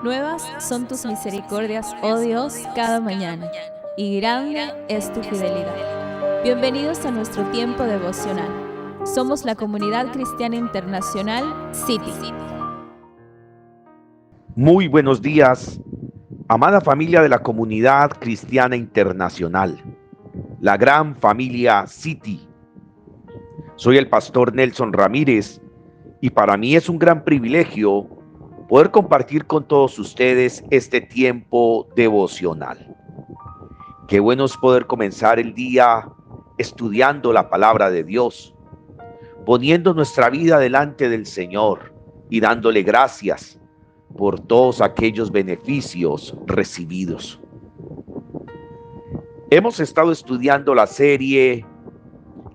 Nuevas son tus misericordias, oh Dios, cada mañana, y grande es tu fidelidad. Bienvenidos a nuestro tiempo devocional. Somos la Comunidad Cristiana Internacional City. Muy buenos días, amada familia de la Comunidad Cristiana Internacional, la gran familia City. Soy el pastor Nelson Ramírez y para mí es un gran privilegio poder compartir con todos ustedes este tiempo devocional. Qué bueno es poder comenzar el día estudiando la palabra de Dios, poniendo nuestra vida delante del Señor y dándole gracias por todos aquellos beneficios recibidos. Hemos estado estudiando la serie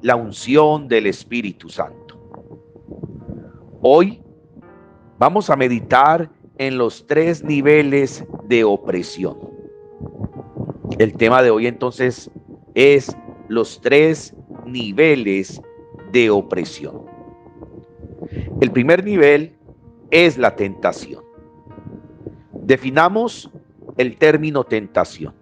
La unción del Espíritu Santo. Hoy vamos a meditar en los 3 niveles de opresión. El tema de hoy entonces es los 3 niveles de opresión. El primer nivel es la tentación. Definamos el término tentación.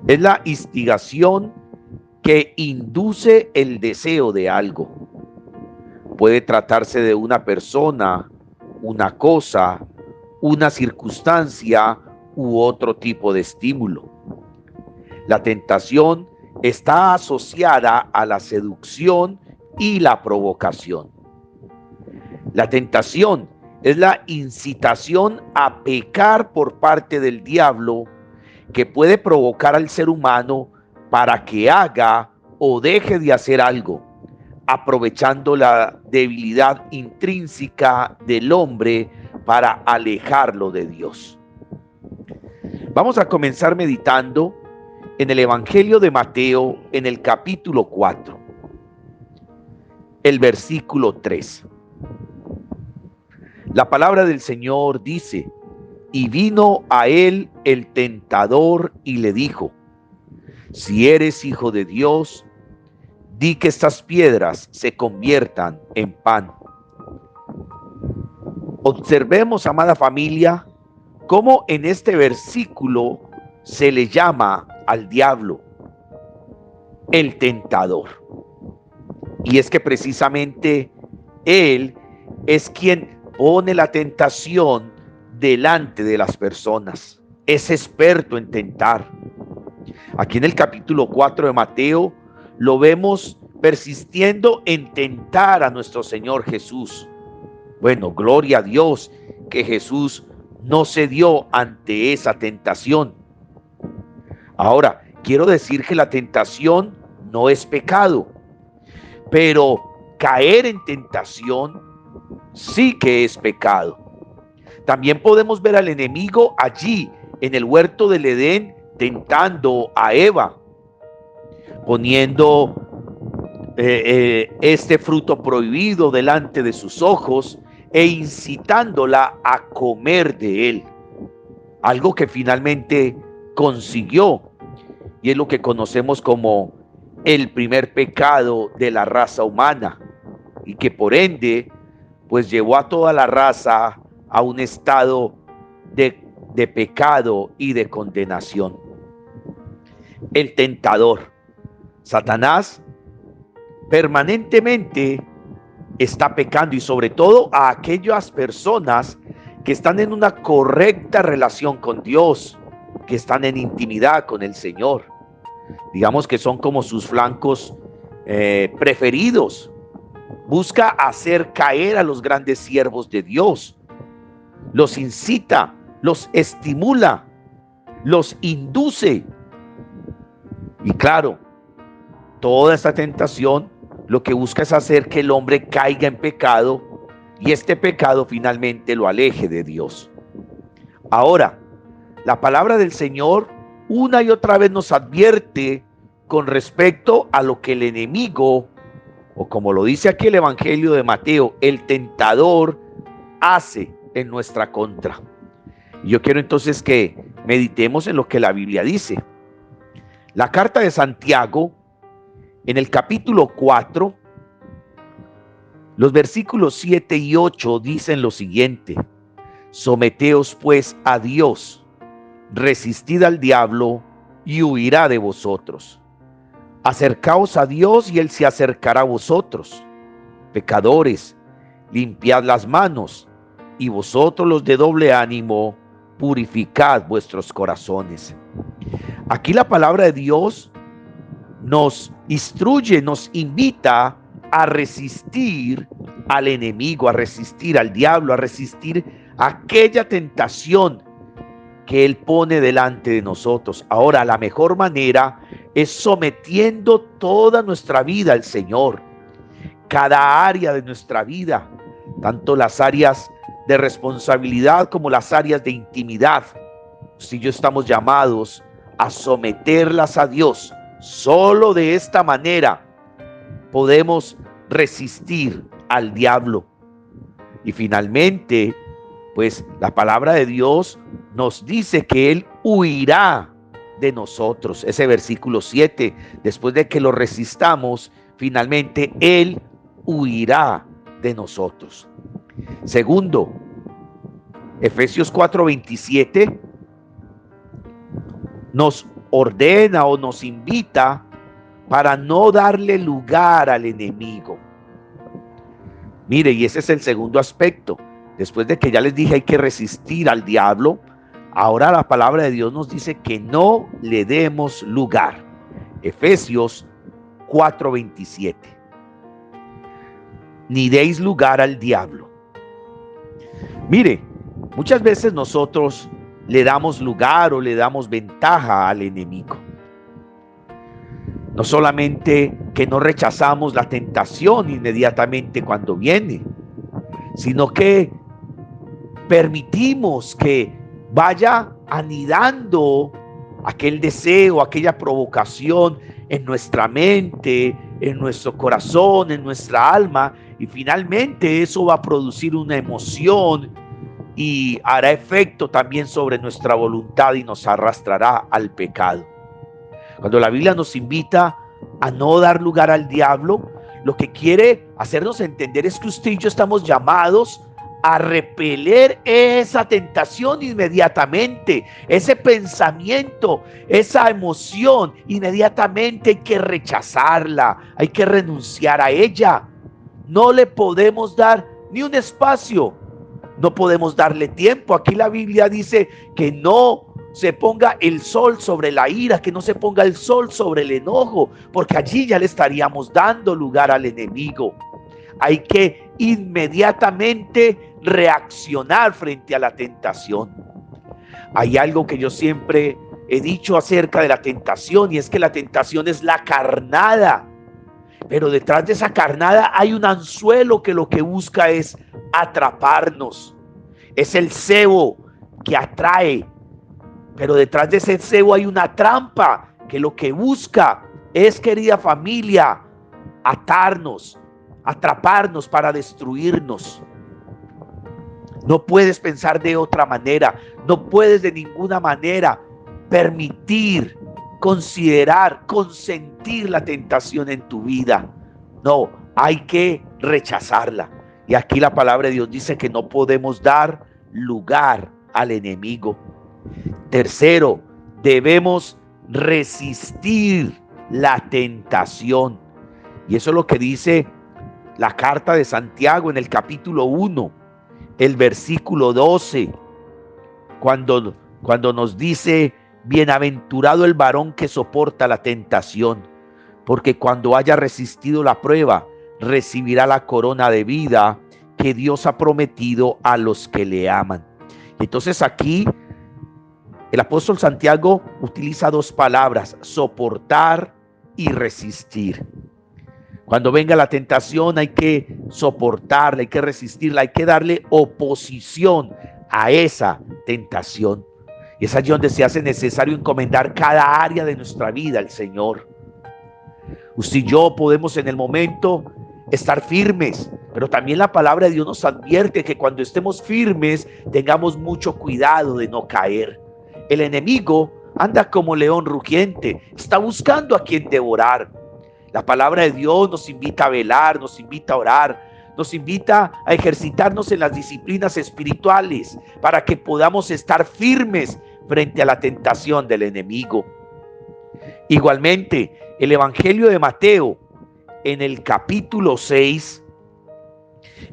Es la instigación que induce el deseo de algo. Puede tratarse de una persona, una cosa, una circunstancia u otro tipo de estímulo. La tentación está asociada a la seducción y la provocación. La tentación es la incitación a pecar por parte del diablo que puede provocar al ser humano para que haga o deje de hacer algo, aprovechando la debilidad intrínseca del hombre para alejarlo de Dios. Vamos a comenzar meditando en el Evangelio de Mateo en el capítulo 4, el versículo 3. La palabra del Señor dice: y vino a él el tentador y le dijo: si eres hijo de Dios, di que estas piedras se conviertan en pan. Observemos, amada familia, cómo en este versículo se le llama al diablo el tentador. Y es que precisamente él es quien pone la tentación delante de las personas. Es experto en tentar. Aquí en el capítulo 4 de Mateo lo vemos persistiendo en tentar a nuestro Señor Jesús. Bueno, gloria a Dios que Jesús no cedió ante esa tentación. Ahora, quiero decir que la tentación no es pecado, pero caer en tentación sí que es pecado. También podemos ver al enemigo allí en el huerto del Edén tentando a Eva, poniendo este fruto prohibido delante de sus ojos e incitándola a comer de él, algo que finalmente consiguió, y es lo que conocemos como el primer pecado de la raza humana, y que por ende pues llevó a toda la raza a un estado de pecado y de condenación. El tentador, Satanás, permanentemente está pecando, y sobre todo a aquellas personas que están en una correcta relación con Dios, que están en intimidad con el Señor. Digamos que son como sus flancos preferidos. Busca hacer caer a los grandes siervos de Dios. Los incita, los estimula, los induce. Y claro, toda esta tentación lo que busca es hacer que el hombre caiga en pecado, y este pecado finalmente lo aleje de Dios. Ahora, la palabra del Señor una y otra vez nos advierte con respecto a lo que el enemigo, o como lo dice aquí el Evangelio de Mateo, el tentador hace en nuestra contra. Y yo quiero entonces que meditemos en lo que la Biblia dice. La carta de Santiago, en el capítulo 4, los versículos 7 y 8 dicen lo siguiente: Someteos pues a Dios, resistid al diablo y huirá de vosotros. Acercaos a Dios y Él se acercará a vosotros. Pecadores, limpiad las manos, y vosotros los de doble ánimo, purificad vuestros corazones. Aquí la palabra de Dios nos instruye, nos invita a resistir al enemigo, a resistir al diablo, a resistir aquella tentación que Él pone delante de nosotros. Ahora, la mejor manera es sometiendo toda nuestra vida al Señor, cada área de nuestra vida, tanto las áreas de responsabilidad como las áreas de intimidad. Si yo estamos llamados a someterlas a Dios, solo de esta manera podemos resistir al diablo. Y finalmente, pues la palabra de Dios nos dice que Él huirá de nosotros. Ese versículo 7, después de que lo resistamos, finalmente Él huirá de nosotros. Segundo, Efesios 4:27 nos ordena o nos invita para no darle lugar al enemigo. Mire, y ese es el segundo aspecto. Después de que ya les dije hay que resistir al diablo, ahora la palabra de Dios nos dice que no le demos lugar. Efesios 4:27. Ni deis lugar al diablo. Mire, muchas veces nosotros le damos lugar o le damos ventaja al enemigo. No solamente que no rechazamos la tentación inmediatamente cuando viene, sino que permitimos que vaya anidando aquel deseo, aquella provocación en nuestra mente, en nuestro corazón, en nuestra alma, y finalmente eso va a producir una emoción y hará efecto también sobre nuestra voluntad y nos arrastrará al pecado. Cuando la Biblia nos invita a no dar lugar al diablo, lo que quiere hacernos entender es que usted y yo estamos llamados a repeler esa tentación inmediatamente, ese pensamiento, esa emoción, inmediatamente hay que rechazarla, hay que renunciar a ella. No le podemos dar ni un espacio, no podemos darle tiempo. Aquí la Biblia dice que no se ponga el sol sobre la ira, que no se ponga el sol sobre el enojo, porque allí ya le estaríamos dando lugar al enemigo. Hay que inmediatamente reaccionar frente a la tentación. Hay algo que yo siempre he dicho acerca de la tentación, y es que la tentación es la carnada, pero detrás de esa carnada hay un anzuelo que lo que busca es atraparnos. Es el cebo que atrae, pero detrás de ese cebo hay una trampa que lo que busca es, querida familia, atarnos, atraparnos para destruirnos. No puedes pensar de otra manera, no puedes de ninguna manera permitir, considerar, consentir la tentación en tu vida. No, hay que rechazarla. Y aquí la palabra de Dios dice que no podemos dar lugar al enemigo. Tercero, debemos resistir la tentación. Y eso es lo que dice la carta de Santiago en el capítulo 1, el versículo 12, cuando nos dice: bienaventurado el varón que soporta la tentación, porque cuando haya resistido la prueba, recibirá la corona de vida que Dios ha prometido a los que le aman. Entonces aquí el apóstol Santiago utiliza dos palabras: soportar y resistir. Cuando venga la tentación hay que soportarla, hay que resistirla, hay que darle oposición a esa tentación. Y es allí donde se hace necesario encomendar cada área de nuestra vida al Señor. Usted y yo podemos en el momento estar firmes, pero también la palabra de Dios nos advierte que cuando estemos firmes tengamos mucho cuidado de no caer. El enemigo anda como león rugiente, está buscando a quien devorar. La palabra de Dios nos invita a velar, nos invita a orar. nos invita a ejercitarnos en las disciplinas espirituales para que podamos estar firmes frente a la tentación del enemigo. Igualmente, el Evangelio de Mateo, en el capítulo 6,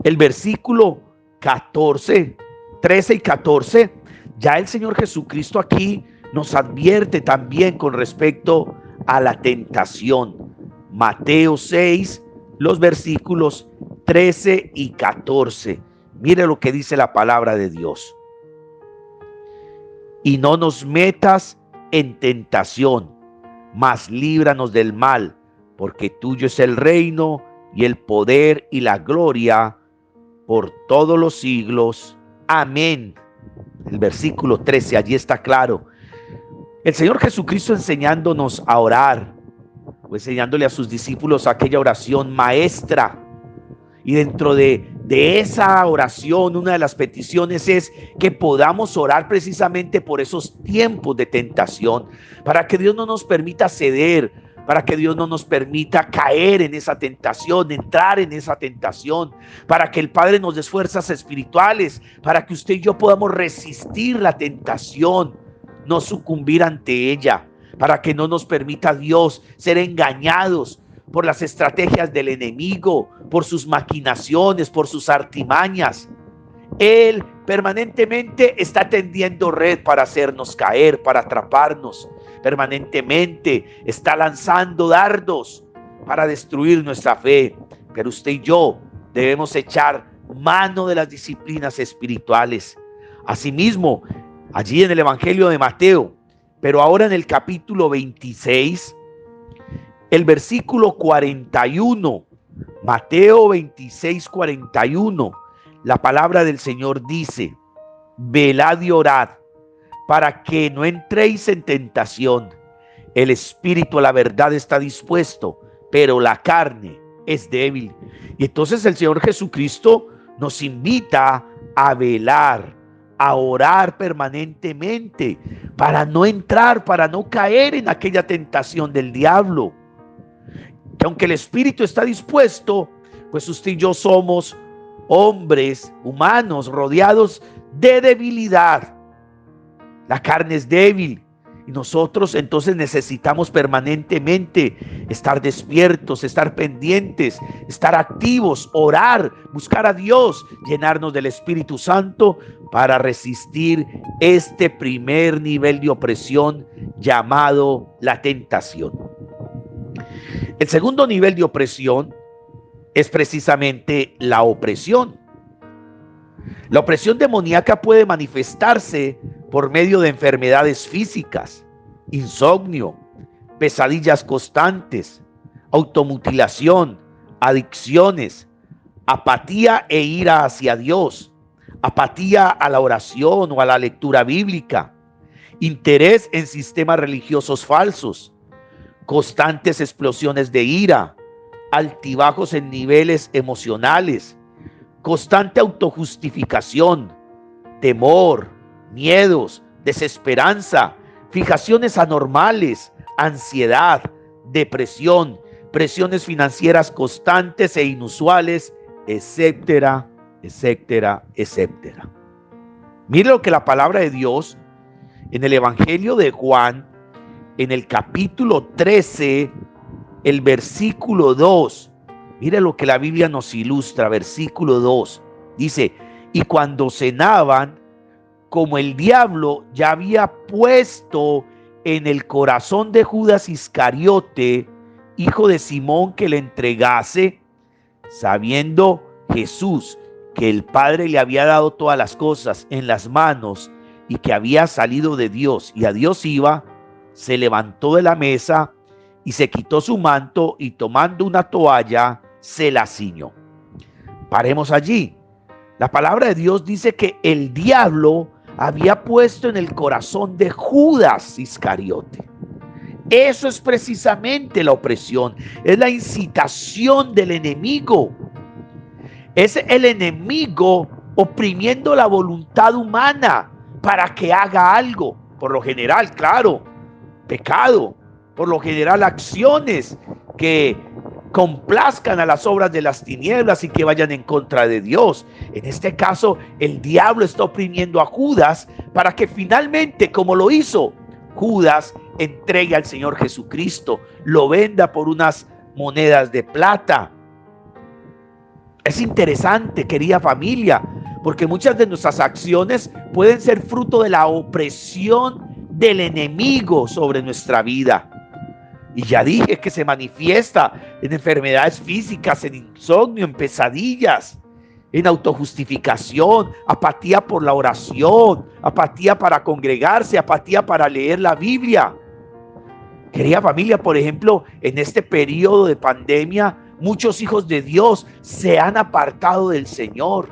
el versículo 14, 13 y 14, ya el Señor Jesucristo aquí nos advierte también con respecto a la tentación. Mateo 6, los versículos 13 y 14. Mire lo que dice la palabra de Dios. Y no nos metas en tentación, mas líbranos del mal, porque tuyo es el reino y el poder y la gloria por todos los siglos. Amén. El versículo 13, allí está claro. El Señor Jesucristo enseñándonos a orar, o enseñándole a sus discípulos aquella oración maestra. Y dentro de esa oración, una de las peticiones es que podamos orar precisamente por esos tiempos de tentación, para que Dios no nos permita ceder, para que Dios no nos permita caer en esa tentación, entrar en esa tentación, para que el Padre nos dé fuerzas espirituales, para que usted y yo podamos resistir la tentación, no sucumbir ante ella, para que no nos permita Dios ser engañados por las estrategias del enemigo, por sus maquinaciones, por sus artimañas. Él permanentemente está tendiendo red para hacernos caer, para atraparnos. Permanentemente está lanzando dardos para destruir nuestra fe. Pero usted y yo debemos echar mano de las disciplinas espirituales. Asimismo, allí en el Evangelio de Mateo, pero ahora en el capítulo 26, el versículo 41, Mateo 26, 41, la palabra del Señor dice: velad y orad, para que no entréis en tentación. El espíritu a la verdad está dispuesto, pero la carne es débil. Y entonces el Señor Jesucristo nos invita a velar, a orar permanentemente, para no entrar, para no caer en aquella tentación del diablo. Que aunque el espíritu está dispuesto, pues usted y yo somos hombres humanos rodeados de debilidad. La carne es débil y nosotros entonces necesitamos permanentemente estar despiertos, estar pendientes, estar activos, orar, buscar a Dios, llenarnos del Espíritu Santo para resistir este primer nivel de opresión llamado la tentación. El segundo nivel de opresión es precisamente la opresión. La opresión demoníaca puede manifestarse por medio de enfermedades físicas, insomnio, pesadillas constantes, automutilación, adicciones, apatía e ira hacia Dios, apatía a la oración o a la lectura bíblica, interés en sistemas religiosos falsos, constantes explosiones de ira, altibajos en niveles emocionales, constante autojustificación, temor, miedos, desesperanza, fijaciones anormales, ansiedad, depresión, presiones financieras constantes e inusuales, etcétera, etcétera, etcétera. Mire lo que la palabra de Dios en el Evangelio de Juan, en el capítulo 13, el versículo 2, mire lo que la Biblia nos ilustra, versículo 2, dice: y cuando cenaban, como el diablo ya había puesto en el corazón de Judas Iscariote, hijo de Simón, que le entregase, sabiendo Jesús que el Padre le había dado todas las cosas en las manos y que había salido de Dios y a Dios iba, se levantó de la mesa y se quitó su manto y tomando una toalla se la ciñó. Paremos allí. La palabra de Dios dice que el diablo había puesto en el corazón de Judas Iscariote. Eso es precisamente la opresión, es la incitación del enemigo. Es el enemigo oprimiendo la voluntad humana para que haga algo. Por lo general, claro, pecado. Por lo general, acciones que complazcan a las obras de las tinieblas y que vayan en contra de Dios. En este caso, el diablo está oprimiendo a Judas para que finalmente, como lo hizo, Judas entregue al Señor Jesucristo, lo venda por unas monedas de plata. Es interesante, querida familia, porque muchas de nuestras acciones pueden ser fruto de la opresión del enemigo sobre nuestra vida. Y ya dije que se manifiesta en enfermedades físicas, en insomnio, en pesadillas, en autojustificación, apatía por la oración, apatía para congregarse, apatía para leer la Biblia. Querida familia, por ejemplo, en este periodo de pandemia, muchos hijos de Dios se han apartado del Señor.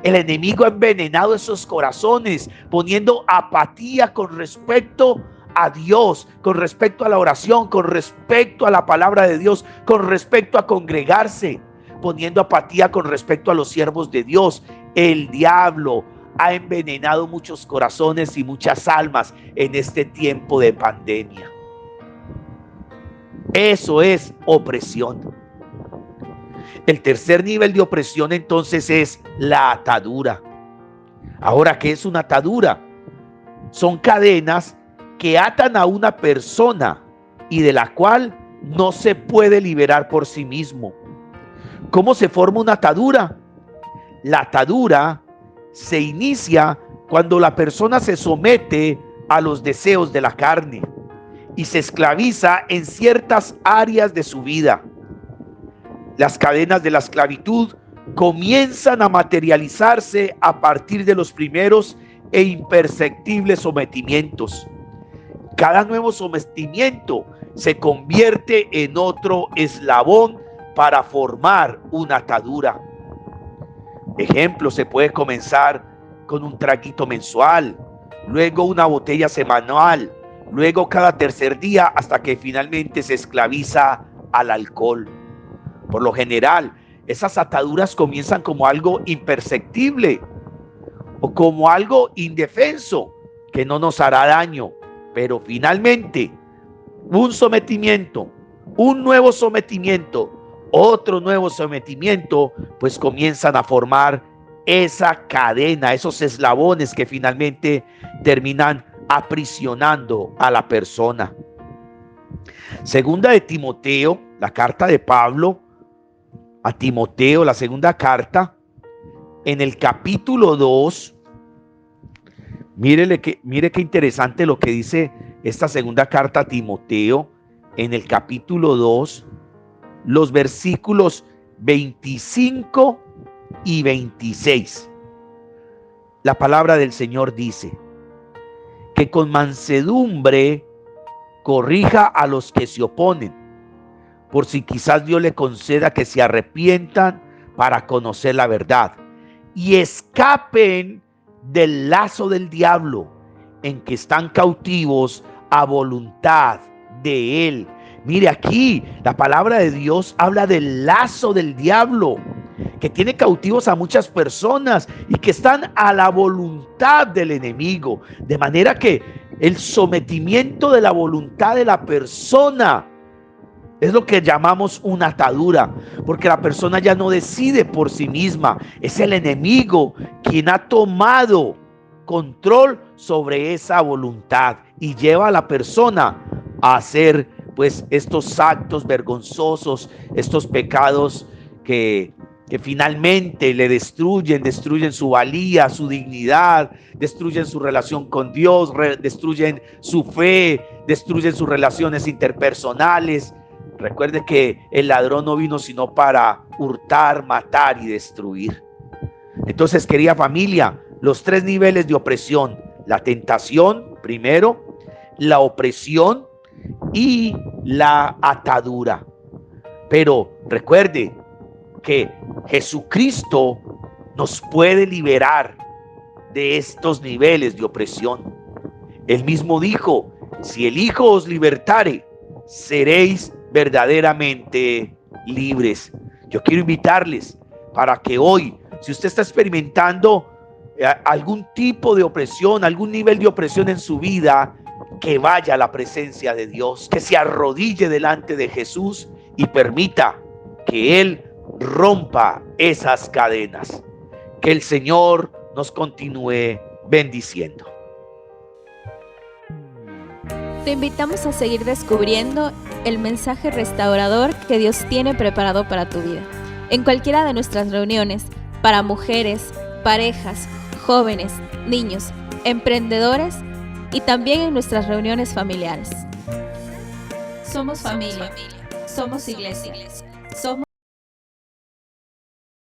El enemigo ha envenenado esos corazones, poniendo apatía con respecto a Dios, con respecto a la oración, con respecto a la palabra de Dios, con respecto a congregarse, poniendo apatía con respecto a los siervos de Dios. El diablo ha envenenado muchos corazones y muchas almas en este tiempo de pandemia. Eso es opresión. El tercer nivel de opresión entonces es la atadura. Ahora, ¿qué es una atadura? Son cadenas que atan a una persona y de la cual no se puede liberar por sí mismo. ¿Cómo se forma una atadura? La atadura se inicia cuando la persona se somete a los deseos de la carne y se esclaviza en ciertas áreas de su vida. Las cadenas de la esclavitud comienzan a materializarse a partir de los primeros e imperceptibles sometimientos. Cada nuevo sometimiento se convierte en otro eslabón para formar una atadura. Ejemplo, se puede comenzar con un traguito mensual, luego una botella semanal, luego cada tercer día, hasta que finalmente se esclaviza al alcohol. Por lo general, esas ataduras comienzan como algo imperceptible o como algo indefenso que no nos hará daño, pero finalmente un sometimiento, un nuevo sometimiento, otro nuevo sometimiento, pues comienzan a formar esa cadena, esos eslabones que finalmente terminan aprisionando a la persona. Segunda de Timoteo, la carta de Pablo a Timoteo, la segunda carta, en el capítulo 2, mire qué interesante lo que dice esta segunda carta a Timoteo, en el capítulo 2, los versículos 25 y 26. La palabra del Señor dice: que con mansedumbre corrija a los que se oponen, por si quizás Dios le conceda que se arrepientan para conocer la verdad y escapen del lazo del diablo en que están cautivos a voluntad de él. Mire, aquí la palabra de Dios habla del lazo del diablo que tiene cautivos a muchas personas y que están a la voluntad del enemigo, de manera que el sometimiento de la voluntad de la persona es lo que llamamos una atadura, porque la persona ya no decide por sí misma. Es el enemigo quien ha tomado control sobre esa voluntad y lleva a la persona a hacer pues estos actos vergonzosos, estos pecados que finalmente le destruyen su valía, su dignidad, destruyen su relación con Dios, destruyen su fe, destruyen sus relaciones interpersonales. Recuerde que el ladrón no vino sino para hurtar, matar y destruir. Entonces, querida familia, los tres niveles de opresión: la tentación primero, la opresión y la atadura. Pero recuerde que Jesucristo nos puede liberar de estos niveles de opresión. Él mismo dijo: si el Hijo os libertare, seréis verdaderamente libres. Yo quiero invitarles para que hoy, si usted está experimentando algún tipo de opresión, algún nivel de opresión en su vida, que vaya a la presencia de Dios, que se arrodille delante de Jesús y permita que Él rompa esas cadenas. Que el Señor nos continúe bendiciendo. Te invitamos a seguir descubriendo el mensaje restaurador que Dios tiene preparado para tu vida. En cualquiera de nuestras reuniones, para mujeres, parejas, jóvenes, niños, emprendedores y también en nuestras reuniones familiares. Somos familia, somos iglesia, somos